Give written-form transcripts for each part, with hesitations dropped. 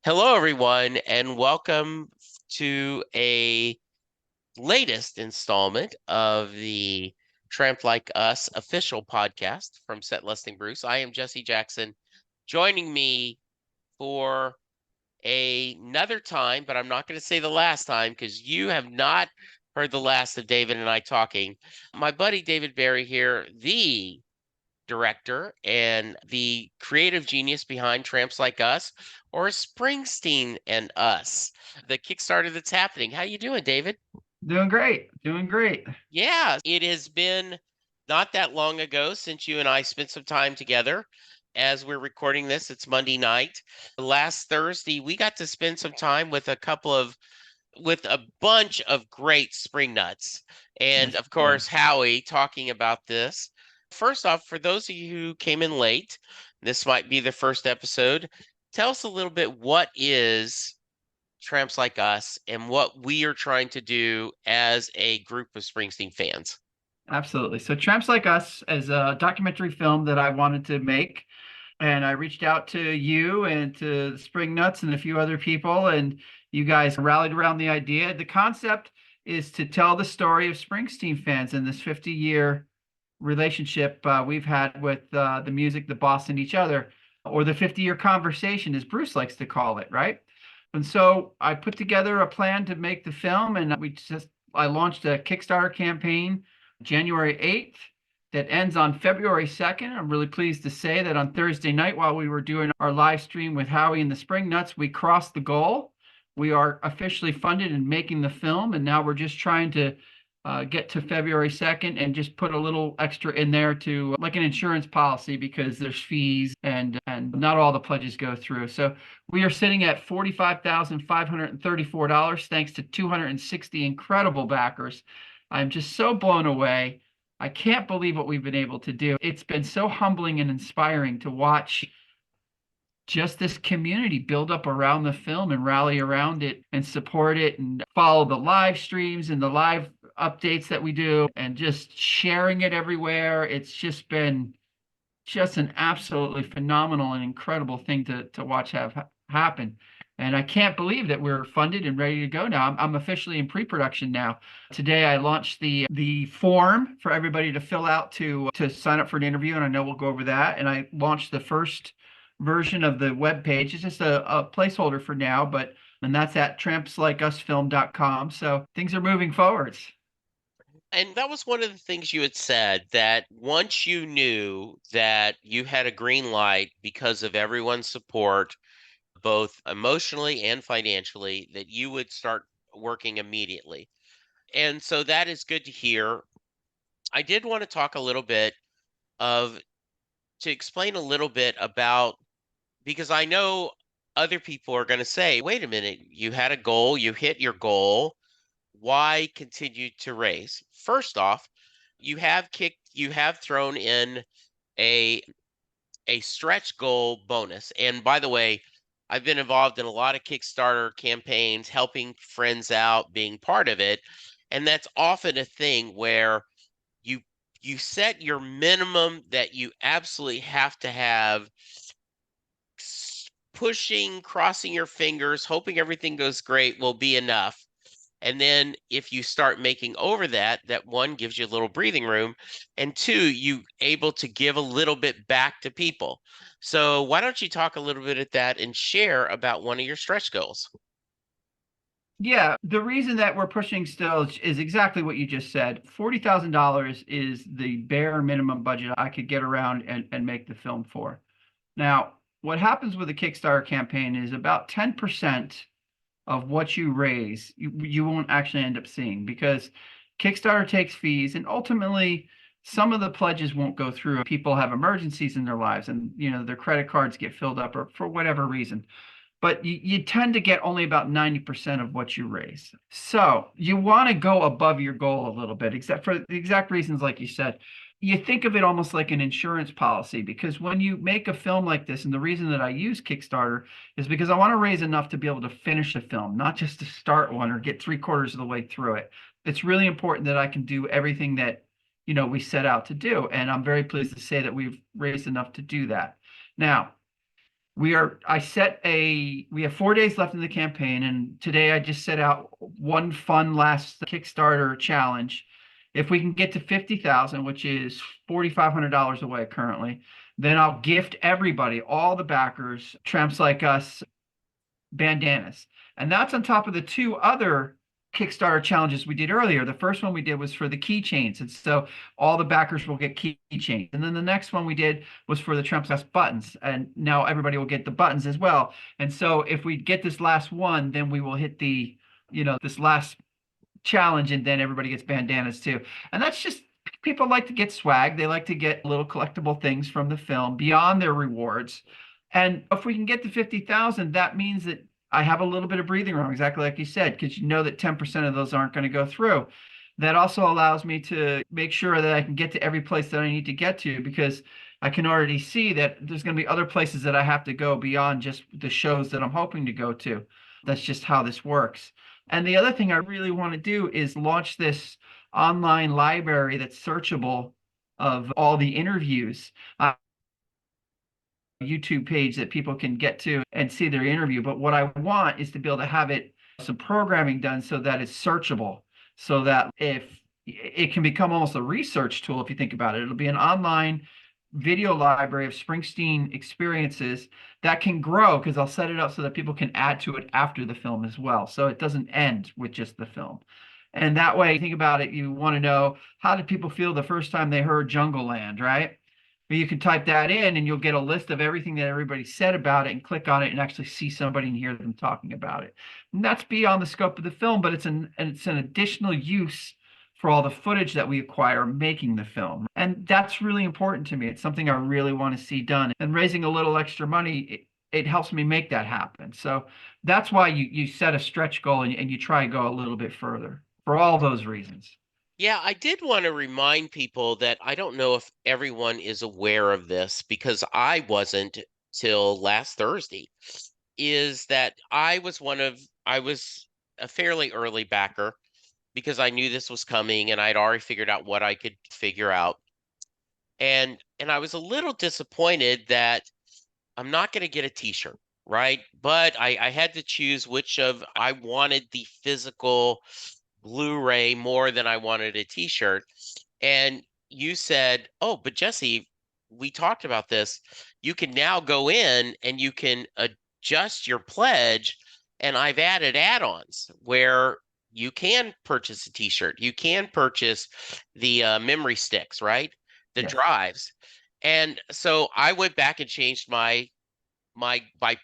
Hello, everyone, and welcome to a latest installment of the Tramp Like Us official podcast from Set Listing Bruce. I am Jesse Jackson. Joining me for another time, but I'm not going to say the last time because you have not heard the last of David and I talking. My buddy David Barry here, the director and the creative genius behind Tramps Like Us, or Springsteen and Us, the Kickstarter that's happening. How you doing, David? Doing great. Doing great. Yeah, it has been not that long ago since you and I spent some time together. As we're recording this, it's Monday night. Last Thursday, we got to spend some time with a bunch of great spring nuts. And Yes, of you did. course, Howie talking about this. First off, for those of you who came in late, this might be the first episode. Tell us a little bit what is Tramps Like Us and what we are trying to do as a group of Springsteen fans. Absolutely. So Tramps Like Us is a documentary film that I wanted to make. And I reached out to you and to Spring Nuts and a few other people, and you guys rallied around the idea. The concept is to tell the story of Springsteen fans and this 50-year relationship we've had with the music, the boss, and each other, or the 50-year conversation, as Bruce likes to call it, right? And so I put together a plan to make the film, and I launched a Kickstarter campaign January 8th that ends on February 2nd. I'm really pleased to say that on Thursday night, while we were doing our live stream with Howie and the Spring Nuts, we crossed the goal. We are officially funded and making the film, and now we're just trying to get to February 2nd and just put a little extra in there to like an insurance policy because there's fees and not all the pledges go through. So we are sitting at $45,534 thanks to 260 incredible backers. I'm just so blown away. I can't believe what we've been able to do. It's been so humbling and inspiring to watch just this community build up around the film and rally around it and support it and follow the live streams and the live updates that we do and just sharing it everywhere. It's just been just an absolutely phenomenal and incredible thing to watch have happen. And I can't believe that we're funded and ready to go now. I'm officially in pre-production now. Today I launched the form for everybody to fill out to sign up for an interview, and I know we'll go over that. And I launched the first version of the web page. It's just a placeholder for now, but and that's at trampslikeusfilm.com. So things are moving forwards. And that was one of the things you had said that once you knew that you had a green light because of everyone's support, both emotionally and financially, that you would start working immediately. And so that is good to hear. I did want to talk a little bit of to explain a little bit about because I know other people are going to say, wait a minute, you had a goal, you hit your goal. Why continue to raise? First off, you have thrown in a a stretch goal bonus. And by the way, I've been involved in a lot of Kickstarter campaigns, helping friends out, being part of it. And that's often a thing where you you set your minimum that you absolutely have to have, pushing, crossing your fingers, hoping everything goes great will be enough. And then if you start making over that, that one gives you a little breathing room, and two, you able to give a little bit back to people. So why don't you talk a little bit at that and share about one of your stretch goals? Yeah, the reason that we're pushing still is exactly what you just said. $40,000 is the bare minimum budget I could get around and make the film for. Now, what happens with a Kickstarter campaign is about 10% of what you raise, you won't actually end up seeing because Kickstarter takes fees and ultimately some of the pledges won't go through. People have emergencies in their lives and their credit cards get filled up or for whatever reason. But you tend to get only about 90% of what you raise. So you want to go above your goal a little bit, except for the exact reasons like you said. You think of it almost like an insurance policy because when you make a film like this, and the reason that I use Kickstarter is because I want to raise enough to be able to finish a film, not just to start one or get three-quarters of the way through it. It's really important that I can do everything that we set out to do, and I'm very pleased to say that we've raised enough to do that. Now, We have 4 days left in the campaign, and today I just set out one fun last Kickstarter challenge. If we can get to 50,000, which is $4,500 away currently, then I'll gift everybody, all the backers, Tramps Like Us bandanas. And that's on top of the two other Kickstarter challenges we did earlier. The first one we did was for the keychains. And so all the backers will get keychains. And then the next one we did was for the Trump's Best buttons. And now everybody will get the buttons as well. And so if we get this last one, then we will hit this last challenge, and then everybody gets bandanas too. And that's just people like to get swag. They like to get little collectible things from the film beyond their rewards. And if we can get to 50,000, that means that I have a little bit of breathing room, exactly like you said, because you know that 10% of those aren't going to go through. That also allows me to make sure that I can get to every place that I need to get to, because I can already see that there's going to be other places that I have to go beyond just the shows that I'm hoping to go to. That's just how this works. And the other thing I really want to do is launch this online library that's searchable of all the interviews. YouTube page that people can get to and see their interview. But what I want is to be able to have some programming done so that it's searchable, so that if it can become almost a research tool, if you think about it, it'll be an online video library of Springsteen experiences that can grow, because I'll set it up so that people can add to it after the film as well. So it doesn't end with just the film. And that way, think about it, you want to know, how did people feel the first time they heard Jungle Land, right? But you can type that in and you'll get a list of everything that everybody said about it, and click on it and actually see somebody and hear them talking about it. And that's beyond the scope of the film, but it's an additional use for all the footage that we acquire making the film. And that's really important to me. It's something I really want to see done. And raising a little extra money, it helps me make that happen. So that's why you set a stretch goal, and you try to go a little bit further for all those reasons. Yeah, I did want to remind people that I don't know if everyone is aware of this, because I wasn't till last Thursday, is that I was a fairly early backer, because I knew this was coming and I'd already figured out what I could figure out. And I was a little disappointed that I'm not going to get a t-shirt, right? But I had to choose which of I wanted the physical Blu-ray more than I wanted a t-shirt. And you said, "Oh, but Jesse, we talked about this. You can now go in and you can adjust your pledge, and I've added add-ons where you can purchase a t-shirt. You can purchase the memory sticks, right? The Yes. drives." And so I went back and changed my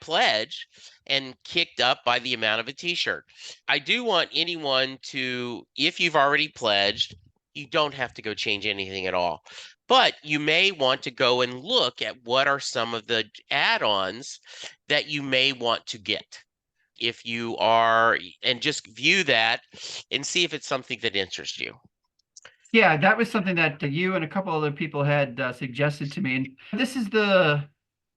pledge and kicked up by the amount of a t-shirt. I do want anyone to, if you've already pledged, you don't have to go change anything at all. But you may want to go and look at what are some of the add-ons that you may want to get if you are, and just view that and see if it's something that interests you. Yeah, that was something that you and a couple other people had suggested to me. And this is the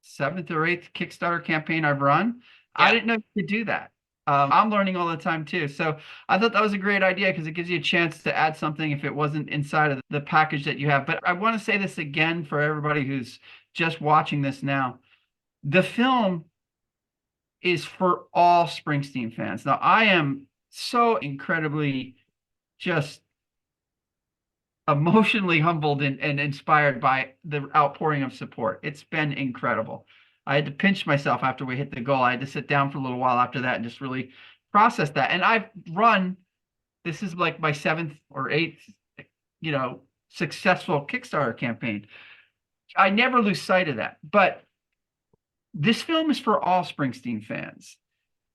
seventh or eighth Kickstarter campaign I've run. I Yeah. didn't know you could do that. I'm learning all the time too. So I thought that was a great idea, because it gives you a chance to add something if it wasn't inside of the package that you have. But I want to say this again for everybody who's just watching this now. The film is for all Springsteen fans. Now, I am so incredibly just emotionally humbled and inspired by the outpouring of support. It's been incredible. I had to pinch myself after we hit the goal. I had to sit down for a little while after that and just really process that. And this is like my seventh or eighth, successful Kickstarter campaign. I never lose sight of that. But this film is for all Springsteen fans.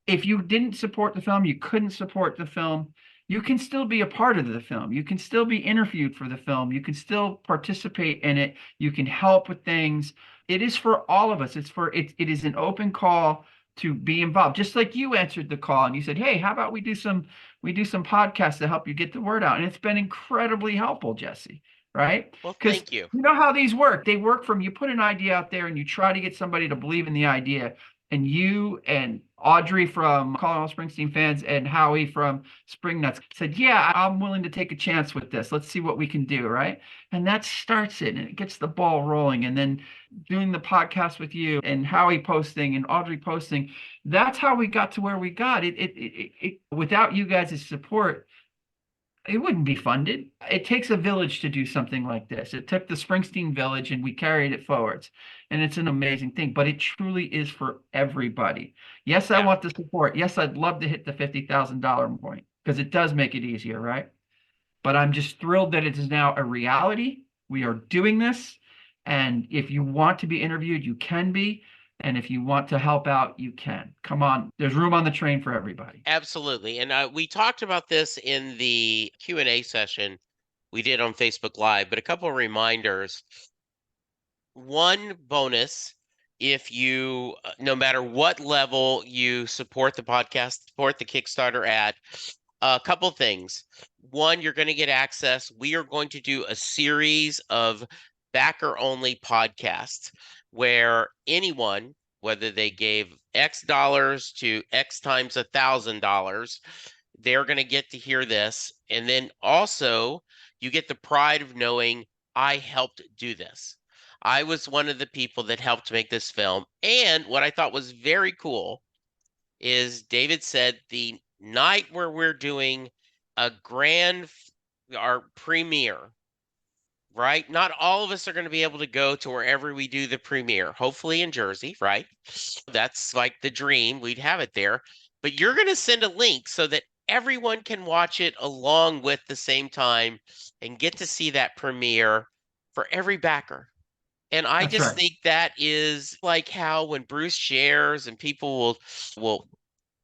If you didn't support the film, you couldn't support the film, you can still be a part of the film. You can still be interviewed for the film. You can still participate in it. You can help with things. It is for all of us. It is an open call to be involved. Just like you answered the call and you said, "Hey, how about we do some podcasts to help you get the word out?" And it's been incredibly helpful, Jesse, right? Well, Because thank you. you know how these work. They work from, you put an idea out there and you try to get somebody to believe in the idea. and you and Audrey from Calling All Springsteen Fans and Howie from Spring Nuts said, "Yeah, I'm willing to take a chance with this. Let's see what we can do." Right. And that starts it and it gets the ball rolling. And then doing the podcast with you and Howie posting and Audrey posting, that's how we got to where we got. Without you guys' support, it wouldn't be funded. It takes a village to do something like this. It took the Springsteen village and we carried it forwards. And it's an amazing thing, but it truly is for everybody. Yes, I Yeah. want the support. Yes, I'd love to hit the $50,000 point because it does make it easier, right? But I'm just thrilled that it is now a reality. We are doing this. And if you want to be interviewed, you can be. And if you want to help out, you can. Come on. There's room on the train for everybody. Absolutely. And we talked about this in the Q&A session we did on Facebook Live, but a couple of reminders. One bonus, if you, no matter what level you support the podcast, support the Kickstarter at, a couple things. One, you're going to get access. We are going to do a series of backer only podcasts where anyone, whether they gave X dollars to X times $1,000, they're going to get to hear this. And then also, you get the pride of knowing I helped do this. I was one of the people that helped make this film. And what I thought was very cool is David said the night where we're doing a our premiere, right? Not all of us are going to be able to go to wherever we do the premiere, hopefully in Jersey, right? That's like the dream. We'd have it there. But you're going to send a link so that everyone can watch it along with the same time and get to see that premiere for every backer. And I That's just right. think that is like how when Bruce shares and people will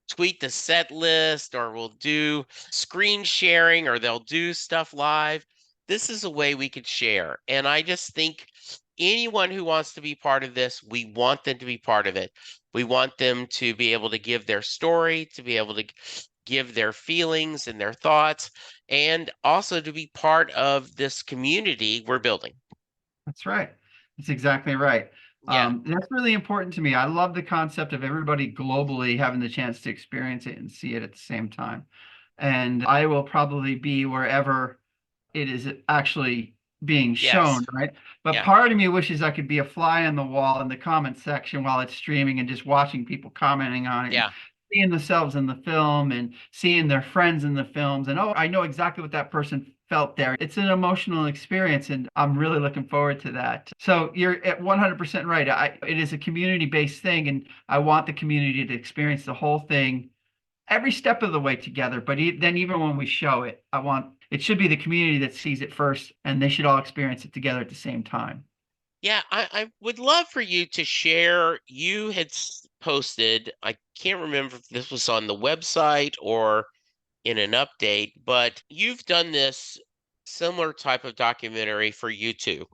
tweet the set list or will do screen sharing or they'll do stuff live. This is a way we could share. And I just think anyone who wants to be part of this, we want them to be part of it. We want them to be able to give their story, to be able to give their feelings and their thoughts, and also to be part of this community we're building. That's right. That's exactly right. Yeah. That's really important to me. I love the concept of everybody globally having the chance to experience it and see it at the same time. And I will probably be wherever it is actually being Yes. shown, right? But Yeah. part of me wishes I could be a fly on the wall in the comment section while it's streaming and just watching people commenting on it and Yeah. seeing themselves in the film and seeing their friends in the films. And oh, I know exactly what that person felt there. It's an emotional experience, and I'm really looking forward to that. So you're at 100% right. It is a community-based thing, and I want the community to experience the whole thing every step of the way together. But then even when we show it, I want it should be the community that sees it first, and they should all experience it together at the same time. Yeah, I would love for you to share. You had posted, I can't remember if this was on the website or in an update, but you've done this similar type of documentary for YouTube.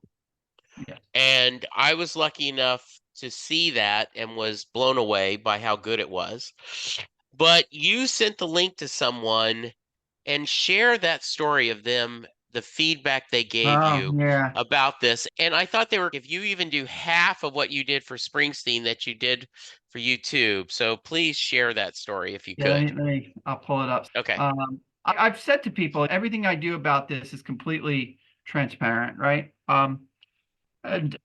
Yeah. And I was lucky enough to see that and was blown away by how good it was. But you sent the link to someone and share that story of them, the feedback they gave Oh, you yeah. about this. And I thought they were, if you even do half of what you did for Springsteen that you did for YouTube. So please share that story if you Yeah, could. I'll pull it up. Okay. I've said to people, everything I do about this is completely transparent, right? And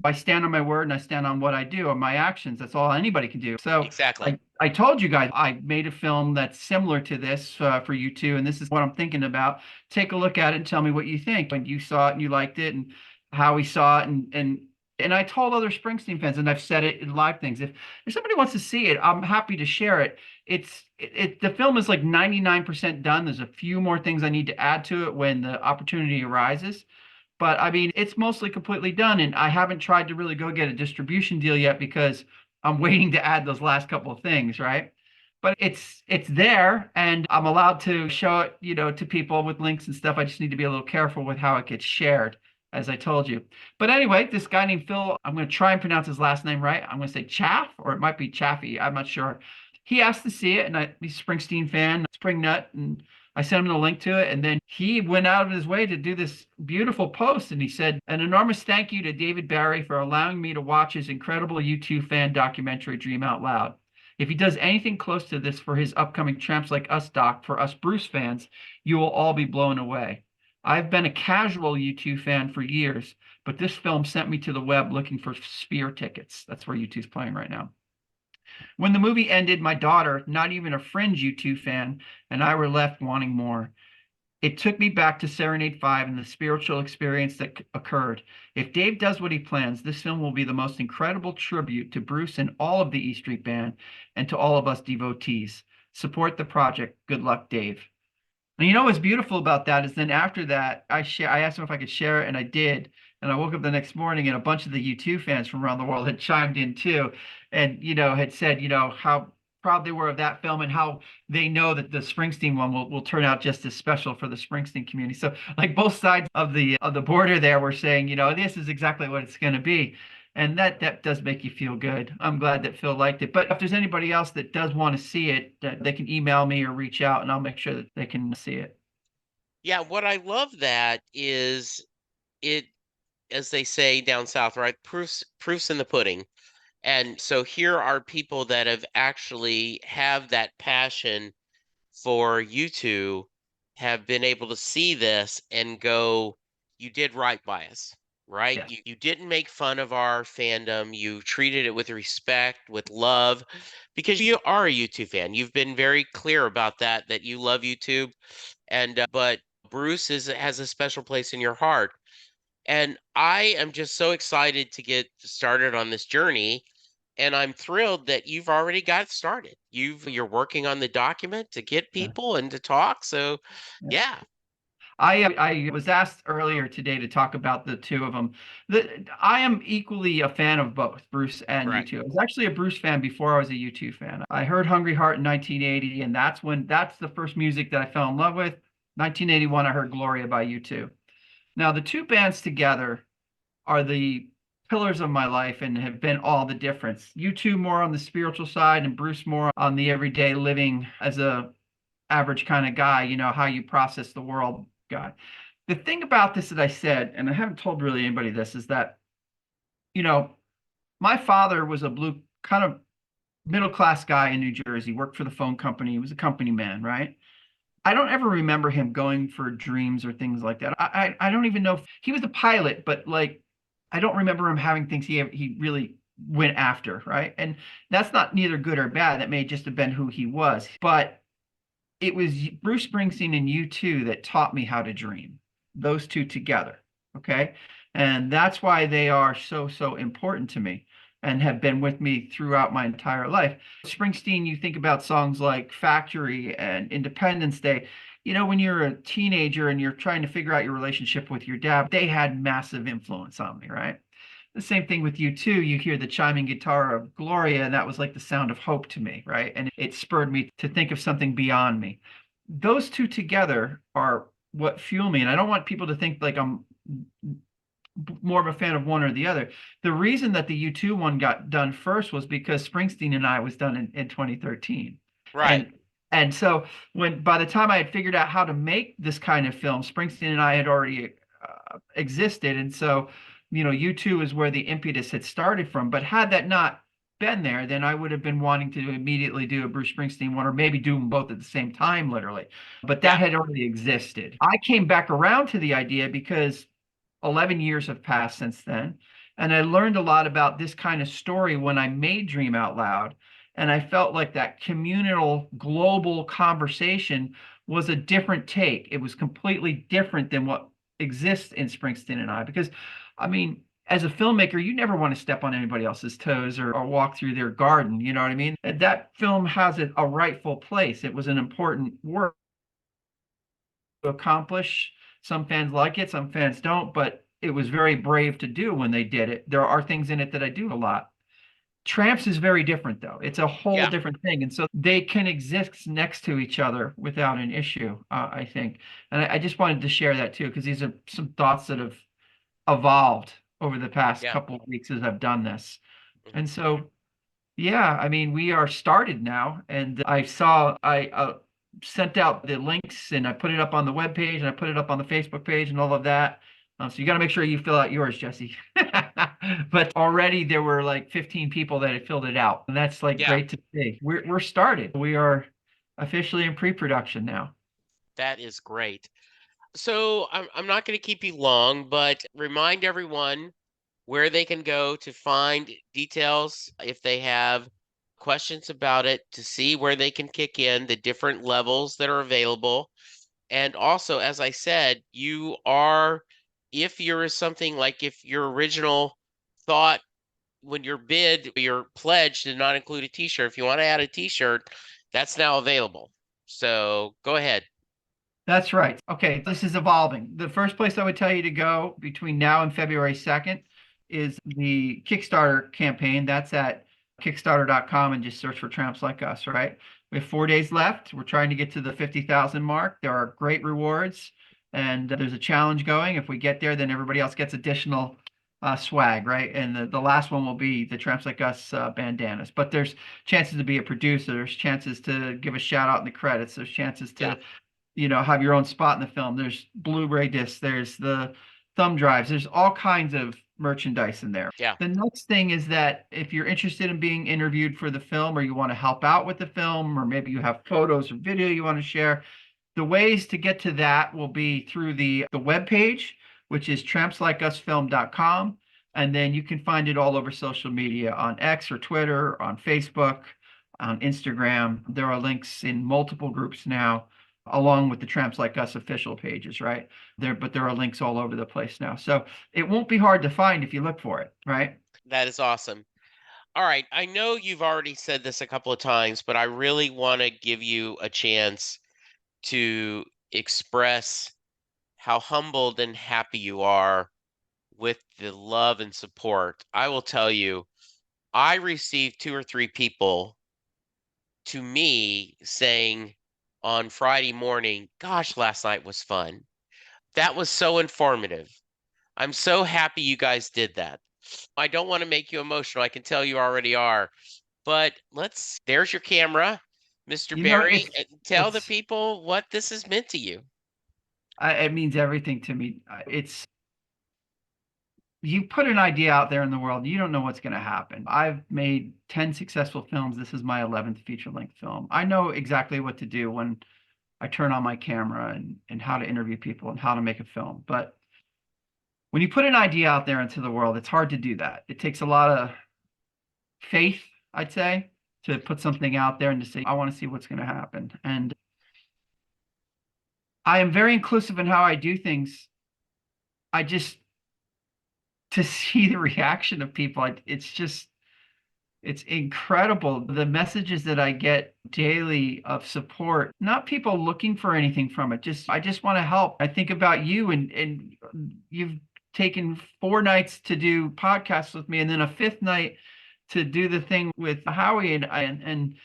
I stand on my word and I stand on what I do and my actions. That's all anybody can do. So Exactly. I told you guys I made a film that's similar to this for you too, and this is what I'm thinking about. Take a look at it and tell me what you think. When you saw it and you liked it, and how we saw it, and I told other Springsteen fans, and I've said it in live things. If somebody wants to see it, I'm happy to share it. The film is like 99% done. There's a few more things I need to add to it when the opportunity arises. But I mean, it's mostly completely done, and I haven't tried to really go get a distribution deal yet because I'm waiting to add those last couple of things, right? But it's there, and I'm allowed to show it, to people with links and stuff. I just need to be a little careful with how it gets shared, as I told you. But anyway, this guy named Phil, I'm going to try and pronounce his last name right. I'm going to say Chaff, or it might be Chaffee. I'm not sure. He asked to see it, and he's a Springsteen fan, Spring Nut, and I sent him the link to it, and then he went out of his way to do this beautiful post. And he said, "An enormous thank you to David Barry for allowing me to watch his incredible U2 fan documentary, Dream Out Loud. If he does anything close to this for his upcoming Tramps Like Us doc for us Bruce fans, you will all be blown away. I've been a casual U2 fan for years, but this film sent me to the web looking for Sphere tickets." That's where U2's playing right now. "When the movie ended, my daughter, not even a fringe U2 fan, and I were left wanting more. It took me back to Serenade 5 and the spiritual experience that occurred. If Dave does what he plans, this film will be the most incredible tribute to Bruce and all of the E Street Band and to all of us devotees. Support the project. Good luck, Dave." And you know what's beautiful about that is then after that, I asked him if I could share it, and I did. And I woke up the next morning, and a bunch of the U2 fans from around the world had chimed in too, and had said how proud they were of that film and how they know that the Springsteen one will turn out just as special for the Springsteen community. So like both sides of the border there were saying, this is exactly what it's going to be. And that does make you feel good. I'm glad that Phil liked it. But if there's anybody else that does want to see it, they can email me or reach out, and I'll make sure that they can see it. Yeah, what I love that is it, as they say down south, right? Proofs in the pudding. And so here are people that have actually have that passion for you two, have been able to see this and go, you did right by us, right? Yes. You didn't make fun of our fandom. You treated it with respect, with love, because you are a YouTube fan. You've been very clear about that you love YouTube. And but Bruce has a special place in your heart. And I am just so excited to get started on this journey. And I'm thrilled that you've already got started. You're working on the document to get Yeah. people and to talk. So Yeah. yeah, I was asked earlier today to talk about the two of them. I am equally a fan of both Bruce and right. U2. I was actually a Bruce fan before I was a U2 fan. I heard Hungry Heart in 1980, and that's the first music that I fell in love with. 1981, I heard Gloria by U2. Now, the two bands together are the pillars of my life and have been all the difference. U2 more on the spiritual side and Bruce more on the everyday living as a average kind of guy, how you process the world guy. The thing about this that I said, and I haven't told really anybody this, is that, you know, my father was a blue kind of middle class guy in New Jersey, worked for the phone company. He was a company man, right? I don't ever remember him going for dreams or things like that. I don't even know if he was a pilot, but like I don't remember him having things he really went after, right? And that's not neither good or bad. That may just have been who he was. But it was Bruce Springsteen and U2 that taught me how to dream. Those two together, okay? And that's why they are so important to me and have been with me throughout my entire life. Springsteen, you think about songs like Factory and Independence Day. When you're a teenager and you're trying to figure out your relationship with your dad, they had massive influence on me, right? The same thing with U2. You hear the chiming guitar of Gloria, and that was like the sound of hope to me, right? And it spurred me to think of something beyond me. Those two together are what fuel me. And I don't want people to think like I'm more of a fan of one or the other. The reason that the U2 one got done first was because Springsteen and I was done in 2013. Right. And so by the time I had figured out how to make this kind of film, Springsteen and I had already existed. And so, U2 is where the impetus had started from. But had that not been there, then I would have been wanting to immediately do a Bruce Springsteen one or maybe do them both at the same time, literally. But that Yeah. had already existed. I came back around to the idea because 11 years have passed since then. And I learned a lot about this kind of story when I made Dream Out Loud. And I felt like that communal, global conversation was a different take. It was completely different than what exists in Springsteen and I. Because, I mean, as a filmmaker, you never want to step on anybody else's toes or walk through their garden. You know what I mean? That film has a rightful place. It was an important work to accomplish. Some fans like it, some fans don't, but it was very brave to do when they did it. There are things in it that I do a lot. Tramps is very different, though. It's a whole Yeah. different thing. And so they can exist next to each other without an issue, I think. And I just wanted to share that too, because these are some thoughts that have evolved over the past Yeah. couple of weeks as I've done this. Mhm. And so, yeah, I mean, we are started now. And I saw, sent out the links and I put it up on the web page and I put it up on the Facebook page and all of that. So you got to make sure you fill out yours, Jesse. But already there were like 15 people that had filled it out, and that's like Yeah, great to see. We're started. We are officially in pre-production now. that is great. So I'm not going to keep you long, but remind everyone where they can go to find details if they have questions about it, to see where they can kick in the different levels that are available. And also, as I said, you are, if you're something like if your original thought when your bid, your pledge did not include a t-shirt, if you want to add a t-shirt, that's now available. So go ahead. That's right. Okay, this is evolving. The first place I would tell you to go between now and February 2nd is the Kickstarter campaign. That's at kickstarter.com and just search for Tramps Like Us, right? We have 4 days left. We're trying to get to the 50,000 mark. There are great rewards and there's a challenge going. If we get there, then everybody else gets additional swag, right? And the last one will be the Tramps Like Us bandanas. But there's chances to be a producer. There's chances to give a shout out in the credits. There's chances Yeah, to have your own spot in the film. There's Blu-ray discs, there's the thumb drives, there's all kinds of merchandise in there. yeah, The next thing is that if you're interested in being interviewed for the film or you want to help out with the film, or maybe you have photos or video you want to share, the ways to get to that will be through the web page, which is trampslikeusfilm.com. And then you can find it all over social media on X or Twitter, on Facebook, on Instagram. There are links in multiple groups now, along with the Tramps Like Us official pages, right? But there are links all over the place now. So it won't be hard to find if you look for it, right? that is awesome. All right, I know you've already said this a couple of times, but I really want to give you a chance to express how humbled and happy you are with the love and support. I will tell you, I received two or three people to me saying on Friday morning, gosh, last night was fun. That was so informative. I'm so happy you guys did that. I don't want to make you emotional. I can tell you already are. But there's your camera, Mr. You know, Barry, it's and tell the it's people what this has meant to you. it means everything to me. It's You put an idea out there in the world, you don't know what's going to happen. I've made 10 successful films. This is my 11th feature-length film. I know exactly what to do when I turn on my camera and how to interview people and how to make a film. But when you put an idea out there into the world, it's hard to do that. It takes a lot of faith, I'd say, to put something out there and to say, I want to see what's going to happen. And I am very inclusive in how I do things. I just, to see the reaction of people, it's incredible. The messages that I get daily of support, not people looking for anything from it. I just want to help. I think about you and you've taken 4 nights to do podcasts with me and then a fifth night to do the thing with Howie and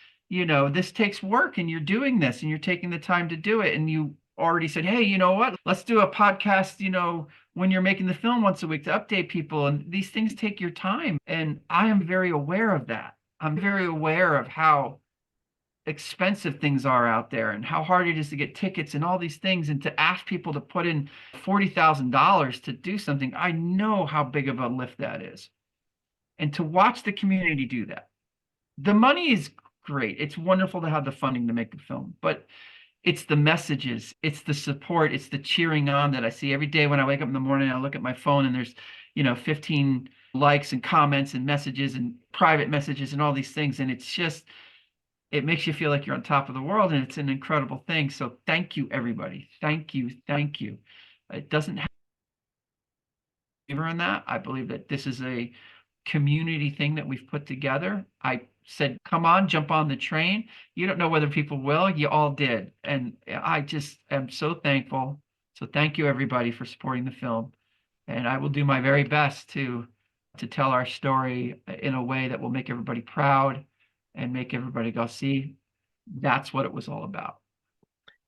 this takes work and you're doing this and you're taking the time to do it. And you already said, hey, you know what? Let's do a podcast, when you're making the film once a week to update people. And these things take your time. And I am very aware of that. I'm very aware of how expensive things are out there and how hard it is to get tickets and all these things. And to ask people to put in $40,000 to do something, I know how big of a lift that is. And to watch the community do that. The money is great. It's wonderful to have the funding to make the film, but it's the messages, it's the support, it's the cheering on that I see every day when I wake up in the morning. I look at my phone and there's 15 likes and comments and messages and private messages and all these things, and it makes you feel like you're on top of the world, and it's an incredible thing. So thank you, everybody. Thank you, thank you. It doesn't have in that. I believe that this is a community thing that we've put together. I said, come on, jump on the train. You don't know whether people will. You all did. And I just am so thankful. So thank you, everybody, for supporting the film. And I will do my very best to tell our story in a way that will make everybody proud and make everybody go, see, that's what it was all about.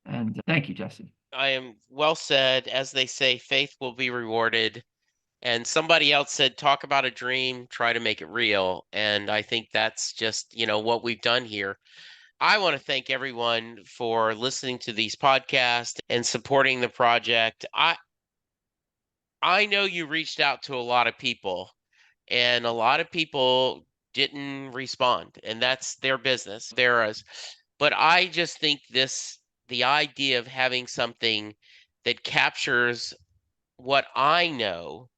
And thank you, Jesse. I am well said. As they say, faith will be rewarded. And somebody else said, talk about a dream, try to make it real. And I think that's just, what we've done here. I want to thank everyone for listening to these podcasts and supporting the project. I know you reached out to a lot of people, and a lot of people didn't respond, and that's their business. But I just think the idea of having something that captures what I know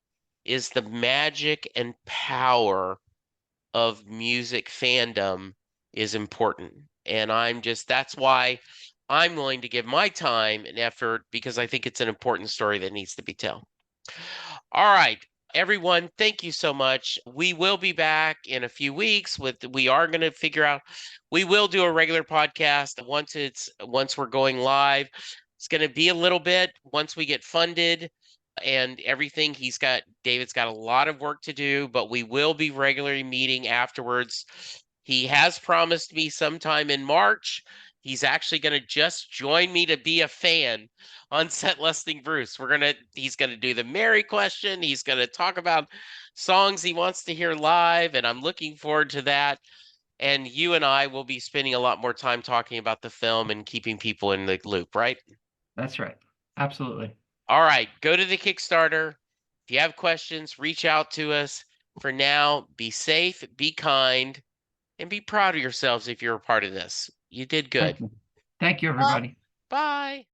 is the magic and power of music fandom is important. And that's why I'm willing to give my time and effort because I think it's an important story that needs to be told. All right, everyone, thank you so much. We will be back in a few weeks we are going to figure out we will do a regular podcast once we're going live. It's going to be a little bit once we get funded and everything. David's got a lot of work to do, but we will be regularly meeting afterwards. He has promised me sometime in March. He's actually going to just join me to be a fan on Set Listing Bruce. He's gonna do the Mary question. He's gonna talk about songs he wants to hear live, and I'm looking forward to that. And you and I will be spending a lot more time talking about the film and keeping people in the loop, right? That's right. Absolutely. All right, go to the Kickstarter. If you have questions, reach out to us. For now, be safe, be kind, and be proud of yourselves if you're a part of this. You did good. Thank you. Thank you, Bye. everybody. Bye.